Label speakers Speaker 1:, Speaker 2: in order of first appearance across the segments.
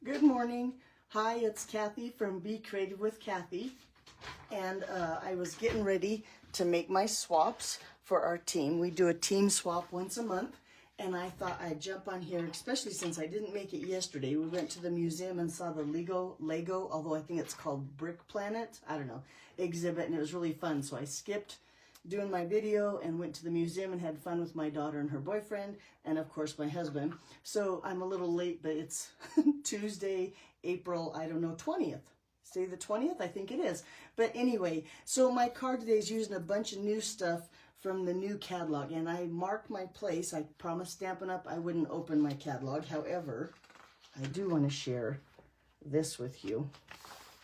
Speaker 1: Good morning. Hi, it's Kathy from Be Creative with Kathy. And I was getting ready to make my swaps for our team. We do a team swap once a month. And I thought I'd jump on here, especially since I didn't make it yesterday. We went to the museum and saw the Lego, although I think it's called Brick Planet, I don't know, exhibit, and it was really fun. So I skipped doing my video and went to the museum and had fun with my daughter and her boyfriend and of course my husband. So I'm a little late, but it's Tuesday, April, I don't know, 20th. Say the 20th, I think it is. But anyway, so my card today is using a bunch of new stuff from the new catalog, and I marked my place. I promised Stampin' Up! I wouldn't open my catalog. However, I do want to share this with you.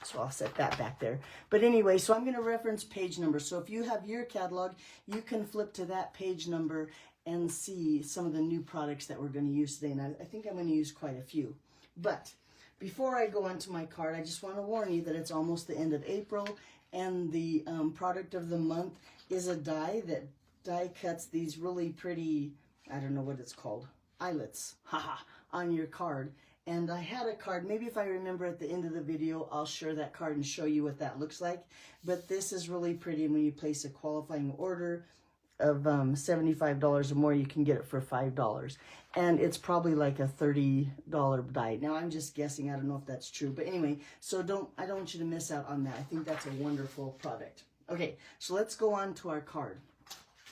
Speaker 1: So I'll set that back there. But anyway, so I'm going to reference page number. So if you have your catalog, you can flip to that page number and see some of the new products that we're going to use today. And I think I'm going to use quite a few. But before I go on to my card, I just want to warn you that it's almost the end of April. And the product of the month is a die that die cuts these really pretty, I don't know what it's called, eyelets, haha, on your card. And I had a card, maybe if I remember at the end of the video, I'll share that card and show you what that looks like. But this is really pretty, and when you place a qualifying order of $75 or more, you can get it for $5. And it's probably like a $30 die. Now, I'm just guessing, I don't know if that's true. But anyway, so I don't want you to miss out on that. I think that's a wonderful product. Okay, so let's go on to our card.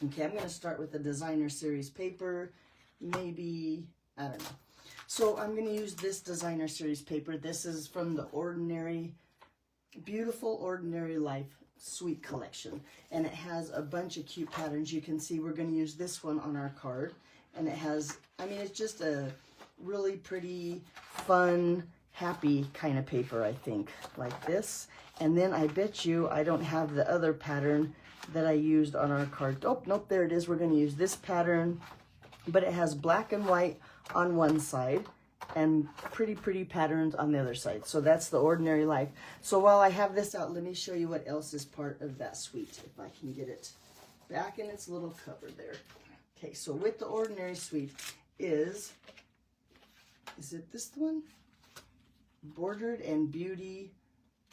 Speaker 1: Okay, I'm going to start with the Designer Series paper, maybe, I don't know. So I'm going to use this Designer Series paper. This is from the Beautiful Ordinary Life Sweet Collection. And it has a bunch of cute patterns. You can see we're going to use this one on our card. And it has, I mean, it's just a really pretty, fun, happy kind of paper, I think, like this. And then I bet you I don't have the other pattern that I used on our card. Oh, nope, there it is. We're going to use this pattern, but it has black and white on one side and pretty patterns on the other side. So that's the Ordinary Life. So while I have this out, let me show you what else is part of that suite, if I can get it back in its little cover there. Okay, so with the Ordinary Suite is it this one? Bordered and Beauty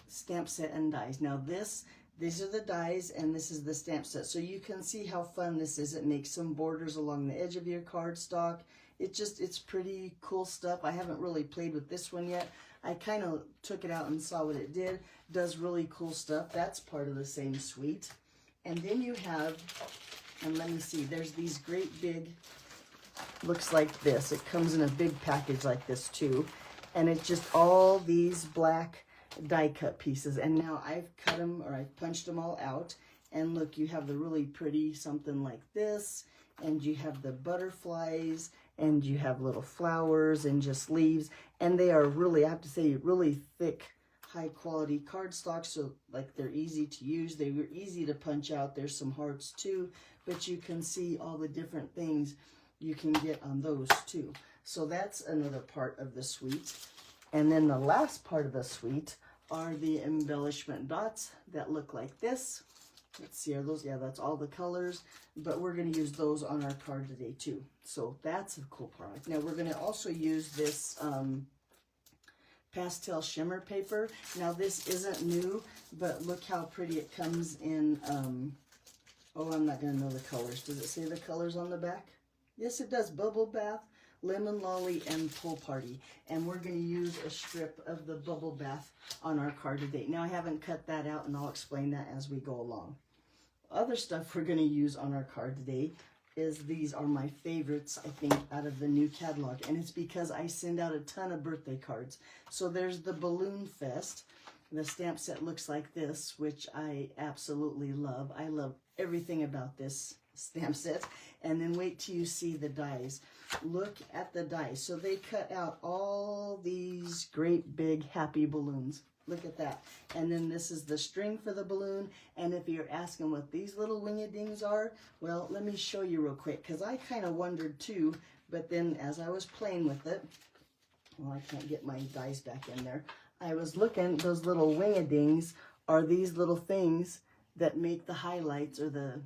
Speaker 1: stamp set and dies. Now these are the dies and this is the stamp set. So you can see how fun this is. It makes some borders along the edge of your cardstock. It's pretty cool stuff. I haven't really played with this one yet. I kind of took it out and saw what it did. Does really cool stuff. That's part of the same suite. And then you have, and let me see, there's these great big, looks like this. It comes in a big package like this too. And it's just all these black die cut pieces. And now I've cut them, or I've punched them all out. And look, you have the really pretty something like this. And you have the butterflies, and you have little flowers and just leaves. And they are really, I have to say, really thick, high quality cardstock. So like they're easy to use. They were easy to punch out. There's some hearts too, but you can see all the different things you can get on those too. So that's another part of the suite. And then the last part of the suite are the embellishment dots that look like this. Let's see, are those, yeah, that's all the colors, but we're going to use those on our card today too. So that's a cool product. Now we're going to also use this pastel shimmer paper. Now this isn't new, but look how pretty it comes in. Oh, I'm not going to know the colors. Does it say the colors on the back? Yes, it does. Bubble Bath, Lemon Lolly, and Pool Party. And we're going to use a strip of the Bubble Bath on our card today. Now I haven't cut that out, and I'll explain that as we go along. Other stuff we're going to use on our card today is, these are my favorites, I think, out of the new catalog. And it's because I send out a ton of birthday cards. So there's the Balloon Fest. The stamp set looks like this, which I absolutely love. I love everything about this stamp set. And then wait till you see the dies. Look at the dies. So they cut out all these great big happy balloons. Look at that. And then this is the string for the balloon. And if you're asking what these little wingedings are, well, let me show you real quick, because I kind of wondered too. But then as I was playing with it, well, I can't get my dies back in there. I was looking, those little wingedings are these little things that make the highlights or the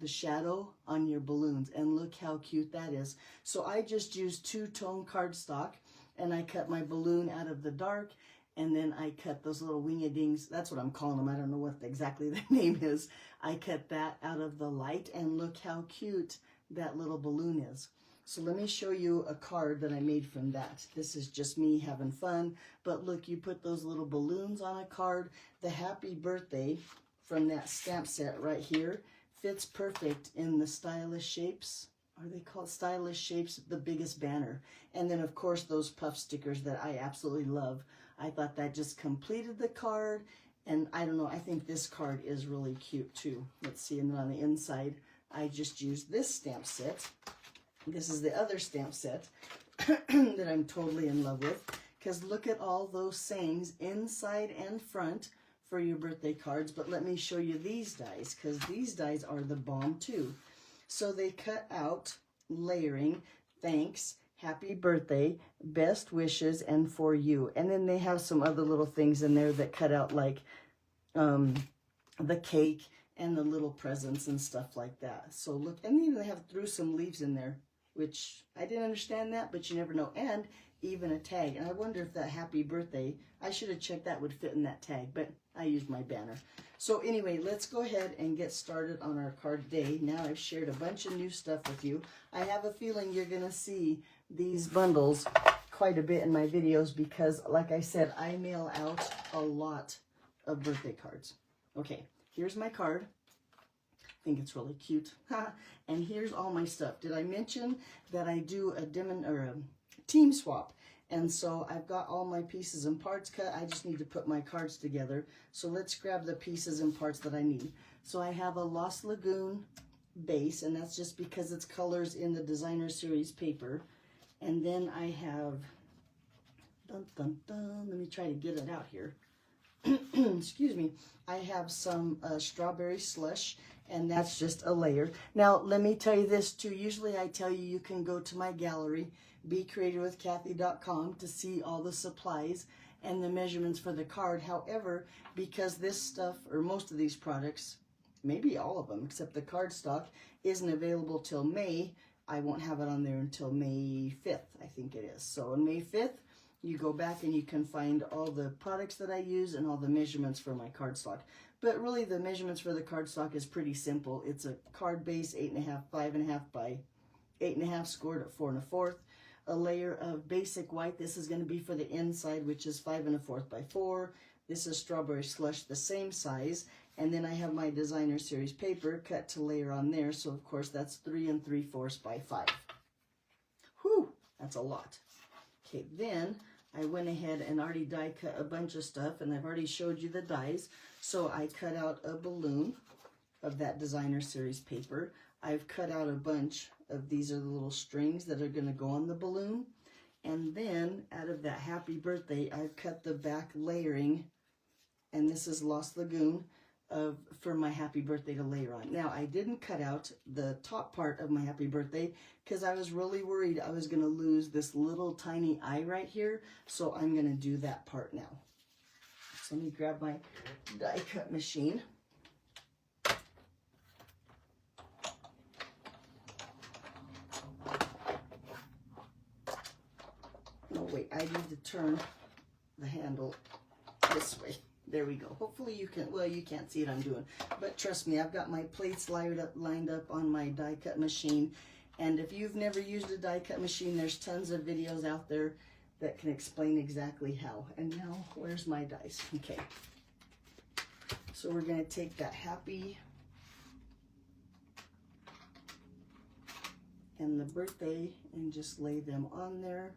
Speaker 1: shadow on your balloons. And look how cute that is. So I just used two-tone cardstock, and I cut my balloon out of the dark, and then I cut those little wing-a-dings. That's what I'm calling them. I don't know what exactly the name is. I cut that out of the light, and look how cute that little balloon is. So let me show you a card that I made from that. This is just me having fun, but look, you put those little balloons on a card. The happy birthday from that stamp set right here fits perfect in the stylish shapes. Are they called stylish shapes? The biggest banner. And then of course those puff stickers that I absolutely love. I thought that just completed the card, and I don't know, I think this card is really cute too. Let's see, and then on the inside, I just used this stamp set. This is the other stamp set that I'm totally in love with, because look at all those sayings inside and front for your birthday cards. But let me show you these dies, because these dies are the bomb too. So they cut out layering, thanks, happy birthday, best wishes, and for you. And then they have some other little things in there that cut out, like the cake and the little presents and stuff like that. So look, and even they have threw some leaves in there, which I didn't understand that, but you never know. And even a tag. And I wonder if that happy birthday, I should have checked that would fit in that tag, but I used my banner. So anyway, let's go ahead and get started on our card day. Now I've shared a bunch of new stuff with you. I have a feeling you're going to see these bundles quite a bit in my videos because, like I said, I mail out a lot of birthday cards. Okay, here's my card. I think it's really cute. And here's all my stuff. Did I mention that I do a team swap? And so I've got all my pieces and parts cut. I just need to put my cards together. So let's grab the pieces and parts that I need. So I have a Lost Lagoon base, and that's just because it's colors in the Designer Series paper. And then I have, let me try to get it out here. Excuse me. I have some strawberry slush, and that's just a layer. Now, let me tell you this too. Usually I tell you you can go to my gallery, BeCreatorWithKathy.com, to see all the supplies and the measurements for the card. However, because this stuff, or most of these products, maybe all of them except the cardstock, isn't available till May, I won't have it on there until May 5th, I think it is. So on May 5th, you go back and you can find all the products that I use and all the measurements for my cardstock. But really the measurements for the cardstock is pretty simple. It's a card base, 8.5, 5.5 by 8.5, scored at 4 1/4. A layer of basic white. This is going to be for the inside, which is 5 1/4 by 4. This is strawberry slush, the same size. And then I have my Designer Series paper cut to layer on there. So of course that's 3 3/4 by 5. Whew, that's a lot. Okay, then I went ahead and already die cut a bunch of stuff, and I've already showed you the dies. So I cut out a balloon of that Designer Series paper. I've cut out a bunch of, these are the little strings that are going to go on the balloon. And then out of that happy birthday, I've cut the back layering, and this is Lost Lagoon for my happy birthday to layer on. Now, I didn't cut out the top part of my happy birthday because I was really worried I was going to lose this little tiny eye right here. So I'm going to do that part now. So let me grab my die cut machine. Oh wait, I need to turn the handle this way. There we go. Hopefully you can, well, you can't see what I'm doing, but trust me, I've got my plates lined up on my die cut machine. And if you've never used a die cut machine, there's tons of videos out there that can explain exactly how. And now, where's my dice? Okay. So we're going to take that happy and the birthday and just lay them on there.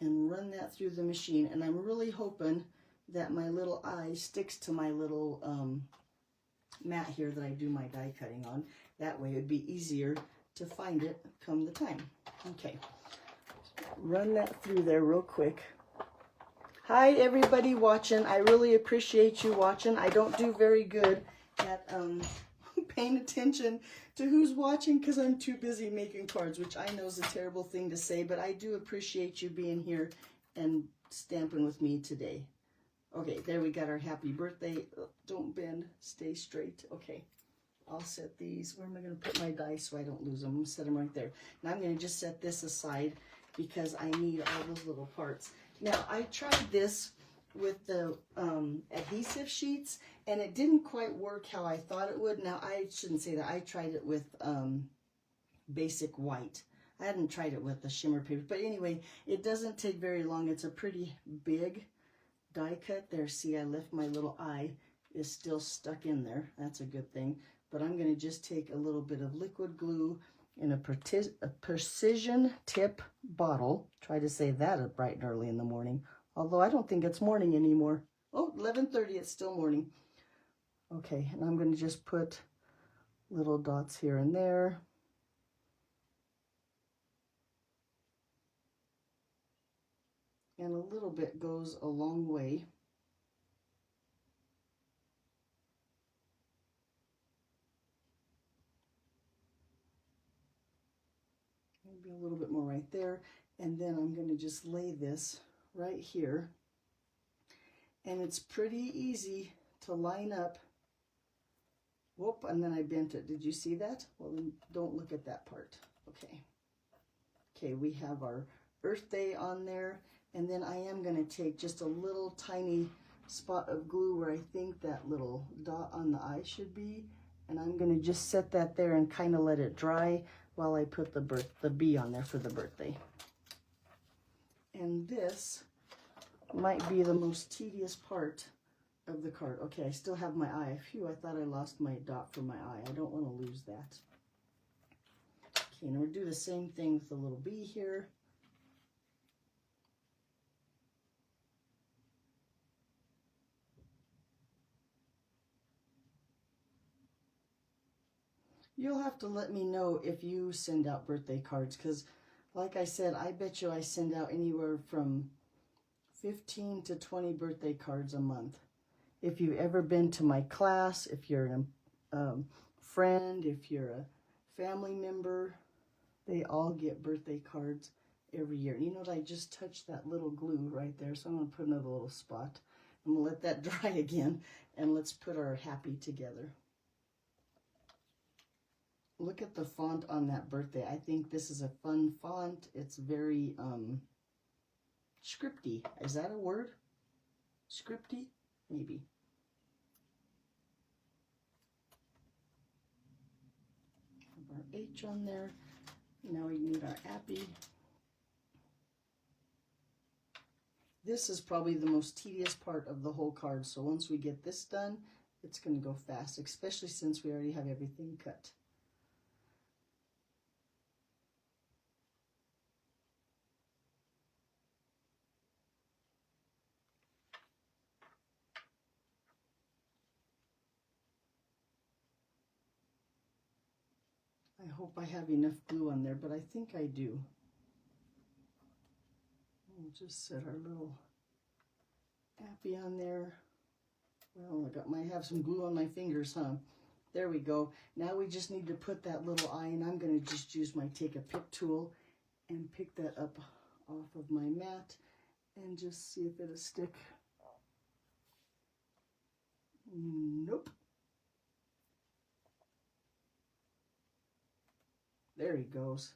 Speaker 1: And run that through the machine. And I'm really hoping that my little eye sticks to my little mat here that I do my die cutting on. That way it would be easier to find it come the time. Okay, run that through there real quick. Hi everybody watching. I really appreciate you watching. I don't do very good at paying attention to who's watching because I'm too busy making cards, which I know is a terrible thing to say, but I do appreciate you being here and stamping with me today. Okay, there we got our happy birthday. Don't bend, stay straight. Okay, I'll set these, where am I going to put my dice so I don't lose them? I'm going to set them right there. And I'm going to just set this aside because I need all those little parts. Now, I tried this with the adhesive sheets, and it didn't quite work how I thought it would. Now, I shouldn't say that. I tried it with basic white. I hadn't tried it with the shimmer paper. But anyway, it doesn't take very long. It's a pretty big die cut. There, see, I left my little eye is still stuck in there. That's a good thing. But I'm going to just take a little bit of liquid glue in a precision tip bottle. Try to say that bright and early in the morning. Although I don't think it's morning anymore. Oh, 11:30, it's still morning. Okay, and I'm going to just put little dots here and there. And a little bit goes a long way. Maybe a little bit more right there. And then I'm going to just lay this right here. And it's pretty easy to line up. Whoop, and then I bent it. Did you see that? Well, then don't look at that part. Okay. Okay, we have our Earth Day on there. And then I am going to take just a little tiny spot of glue where I think that little dot on the eye should be. And I'm going to just set that there and kind of let it dry while I put the bee on there for the birthday. And this might be the most tedious part of the card. Okay, I still have my eye. Phew, I thought I lost my dot for my eye. I don't want to lose that. Okay, and we'll do the same thing with the little bee here. You'll have to let me know if you send out birthday cards, because like I said, I bet you I send out anywhere from 15 to 20 birthday cards a month. If you've ever been to my class, if you're a friend, if you're a family member, they all get birthday cards every year. You know what? I just touched that little glue right there, so I'm going to put another little spot. I'm going to let that dry again, and let's put our happy together. Look at the font on that birthday. I think this is a fun font. It's very scripty. Is that a word? Scripty? Maybe. Have our H on there. Now we need our appy. This is probably the most tedious part of the whole card. So once we get this done, it's going to go fast, especially since we already have everything cut. I hope I have enough glue on there, but I think I do. We'll just set our little appy on there. Well, might have some glue on my fingers, huh? There we go. Now we just need to put that little eye, and I'm going to just use take a pick tool and pick that up off of my mat and just see if it'll stick. Nope. There he goes.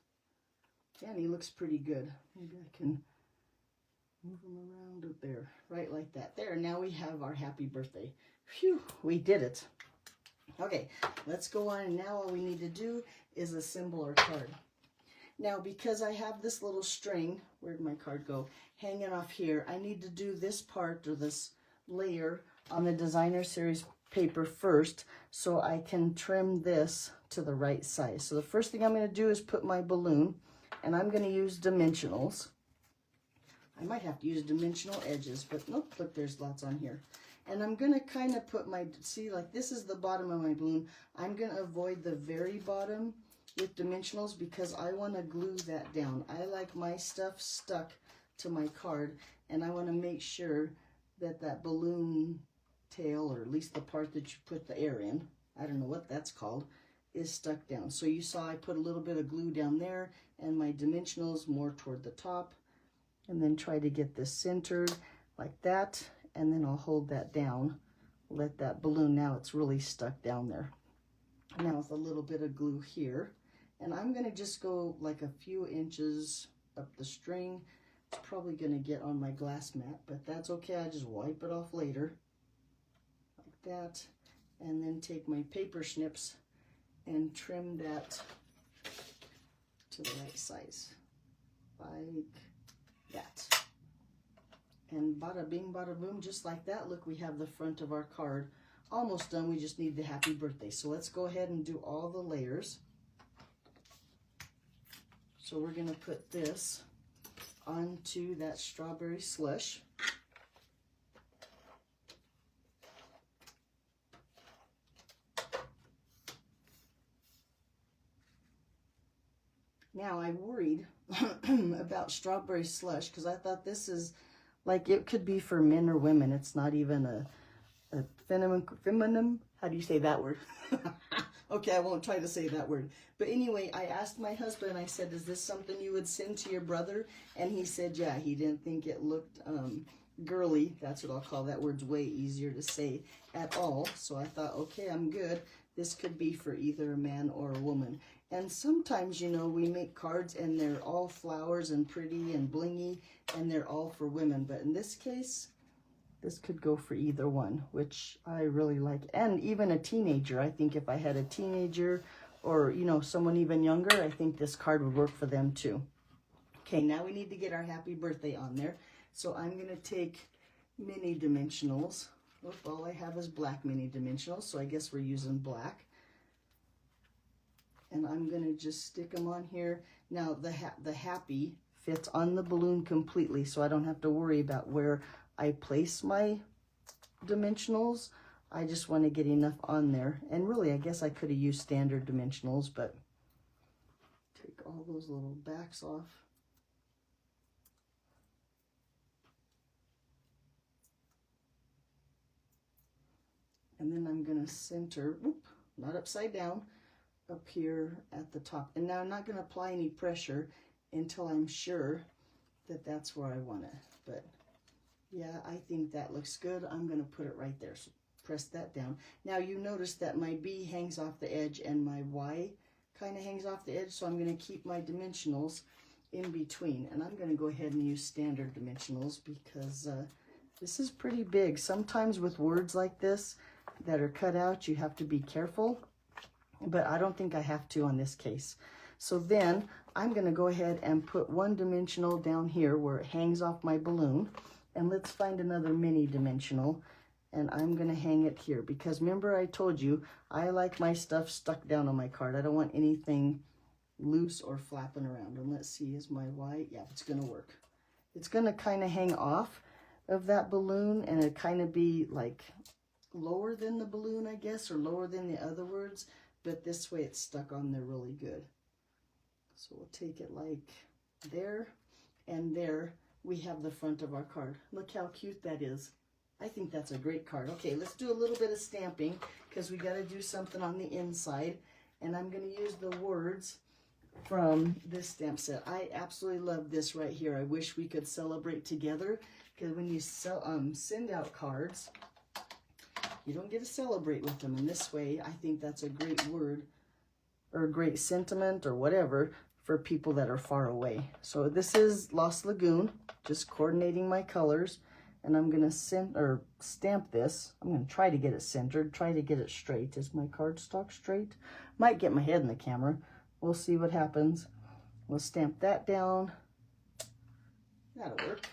Speaker 1: And he looks pretty good. Maybe I can move him around up there, right like that. There, now we have our happy birthday. Phew, we did it. Okay, let's go on, and now all we need to do is assemble our card. Now, because I have this little string, where'd my card go, hanging off here, I need to do this part, or this layer, on the Designer Series paper first, so I can trim this to the right size. So the first thing I'm going to do is put my balloon, and I'm going to use dimensionals. I might have to use dimensional edges, but nope, look, there's lots on here. And I'm going to kind of put my, see, like this is the bottom of my balloon. I'm going to avoid the very bottom with dimensionals because I want to glue that down. I like my stuff stuck to my card, and I want to make sure that that balloon tail, or at least the part that you put the air in, I don't know what that's called, is stuck down. So you saw I put a little bit of glue down there, and my dimensionals more toward the top, and then try to get this centered like that, and then I'll hold that down, let that balloon, now it's really stuck down there. Now with a little bit of glue here. And I'm going to just go like a few inches up the string. It's probably going to get on my glass mat, but that's okay. I just wipe it off later. Like that. And then take my paper snips and trim that to the right size. Like that. And bada bing, bada boom, just like that. Look, we have the front of our card almost done. We just need the happy birthday. So let's go ahead and do all the layers. So we're going to put this onto that strawberry slush. Now I worried about strawberry slush because I thought this is like it could be for men or women. It's not even a feminine, how do you say that word? Okay, I won't try to say that word. But anyway, I asked my husband, I said, is this something you would send to your brother? And he said, yeah, he didn't think it looked girly. That's what I'll call that word's way easier to say at all. So I thought, okay, I'm good. This could be for either a man or a woman. And sometimes, you know, we make cards and they're all flowers and pretty and blingy and they're all for women. But in this case, this could go for either one, which I really like. And even a teenager. I think if I had a teenager or, you know, someone even younger, I think this card would work for them too. Okay, now we need to get our happy birthday on there. So I'm going to take mini dimensionals. Look, all I have is black mini dimensionals, so I guess we're using black. And I'm going to just stick them on here. Now, the happy fits on the balloon completely, so I don't have to worry about where I place my dimensionals. I just want to get enough on there. And really, I guess I could have used standard dimensionals, but take all those little backs off. And then I'm going to center, whoop, not upside down, up here at the top. And now I'm not going to apply any pressure until I'm sure that that's where I want it. But yeah, I think that looks good. I'm going to put it right there. So press that down. Now you notice that my B hangs off the edge and my Y kind of hangs off the edge. So I'm going to keep my dimensionals in between. And I'm going to go ahead and use standard dimensionals because this is pretty big. Sometimes with words like this that are cut out, you have to be careful. But I don't think I have to on this case. So then I'm going to go ahead and put one dimensional down here where it hangs off my balloon. And let's find another mini dimensional. And I'm going to hang it here. Because remember I told you, I like my stuff stuck down on my card. I don't want anything loose or flapping around. And let's see, is my Y? Yeah, it's going to work. It's going to kind of hang off of that balloon. And it kind of be like lower than the balloon, I guess. Or lower than the other words. But this way it's stuck on there really good. So we'll take it like there, and there we have the front of our card. Look how cute that is. I think that's a great card. Okay, let's do a little bit of stamping because we got to do something on the inside. And I'm going to use the words from this stamp set. I absolutely love this right here. I wish we could celebrate together because when you send out cards, you don't get to celebrate with them. And this way, I think that's a great word or a great sentiment or whatever for people that are far away. So this is Lost Lagoon, just coordinating my colors. And I'm going to stamp this. I'm going to try to get it centered, try to get it straight. Is my cardstock straight? Might get my head in the camera. We'll see what happens. We'll stamp that down. That'll work.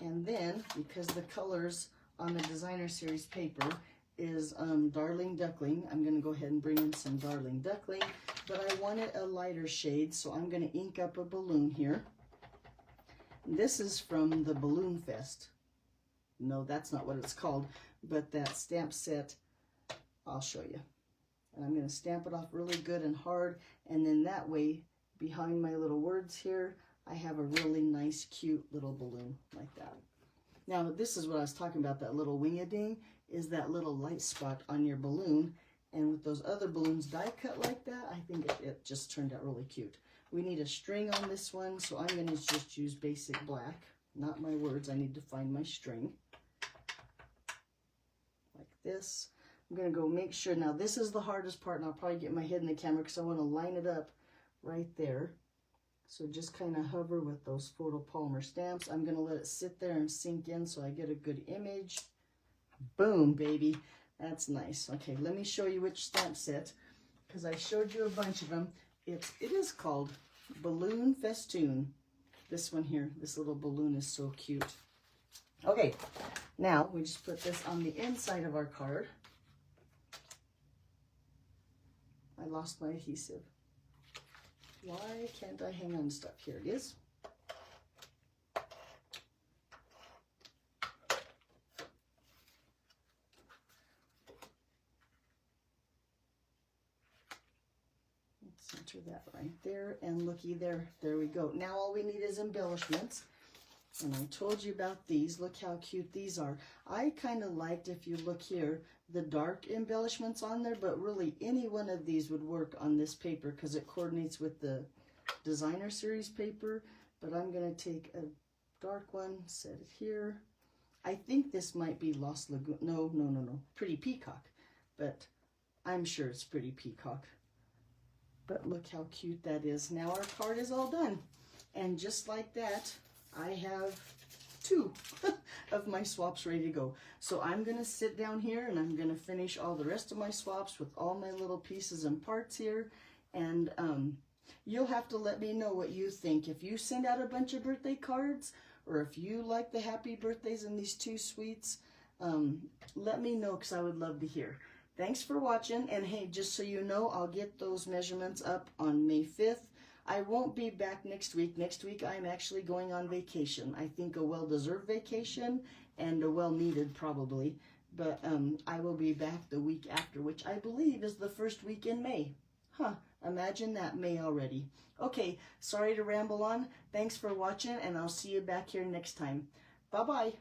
Speaker 1: And then, because the colors on the Designer Series paper is Darling Duckling, I'm going to go ahead and bring in some Darling Duckling, but I wanted a lighter shade, so I'm going to ink up a balloon here. This is from the Balloon Fest. No, that's not what it's called, but that stamp set, I'll show you. And I'm going to stamp it off really good and hard, and then that way, behind my little words here, I have a really nice, cute little balloon like that. Now, this is what I was talking about, that little wing-a-ding, is that little light spot on your balloon. And with those other balloons die cut like that, I think it just turned out really cute. We need a string on this one, so I'm going to just use basic black. Not my words, I need to find my string. Like this. I'm going to go make sure. Now, this is the hardest part, and I'll probably get my head in the camera because I want to line it up right there. So just kind of hover with those photopolymer stamps. I'm going to let it sit there and sink in so I get a good image. Boom, baby. That's nice. Okay, let me show you which stamp set, because I showed you a bunch of them. It is called Balloon Festoon. This one here, this little balloon is so cute. Okay, now we just put this on the inside of our card. I lost my adhesive. Why can't I hang on stuff? Here it is. Center that right there, and looky there, there we go. Now all we need is embellishments, and I told you about these. Look how cute these are. I kind of liked, if you look here, the dark embellishments on there, but really any one of these would work on this paper because it coordinates with the designer series paper. But I'm going to take a dark one, set it here. I think this might be Lost Lagoon. No, Pretty Peacock, but I'm sure it's Pretty Peacock. But look how cute that is. Now our card is all done. And just like that, I have 2 of my swaps ready to go. So I'm going to sit down here and I'm going to finish all the rest of my swaps with all my little pieces and parts here. And you'll have to let me know what you think. If you send out a bunch of birthday cards, or if you like the happy birthdays in these 2 suites, let me know because I would love to hear. Thanks for watching, and hey, just so you know, I'll get those measurements up on May 5th. I won't be back next week. Next week, I'm actually going on vacation. I think a well-deserved vacation, and a well-needed probably. But I will be back the week after, which I believe is the first week in May. Huh, imagine that, May already. Okay, sorry to ramble on. Thanks for watching, and I'll see you back here next time. Bye-bye.